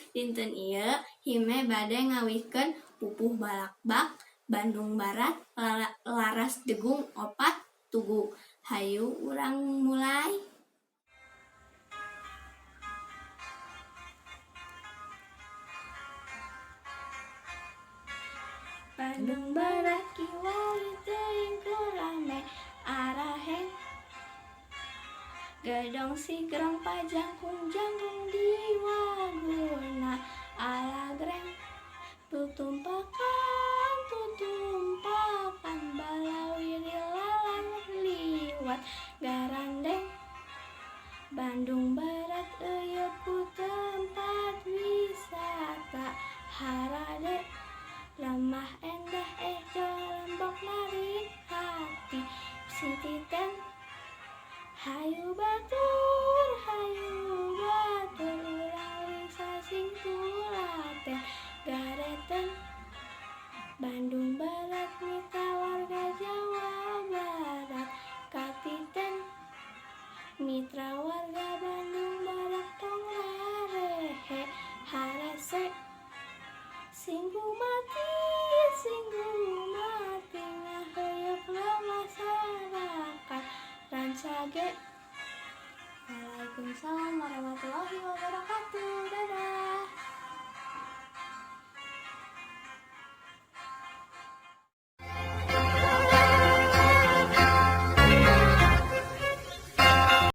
Dinten ieu hime bade ngawihkeun pupuh balakbak Bandung Barat laras degung 4 tugu. Hayu urang mulai. Bandung Barat kiwali teuing rame araheng gedong sigrang pajangkung di waguna alagreng tutumpakan balawiri lalang liwat garandeng. Bandung Barat eueuh ku tempat wisata harade lemah endah lombok narik hati sintiten hayu batur urang sasing tulaten gareten. Bandung Barat mitra warga Jawa Barat kapiten mitra warga Bandung Barat tong rarehe harese singgu mati ngaheuyeuk masyarakat rancage. Waalaikumsalam warahmatullahi wabarakatuh.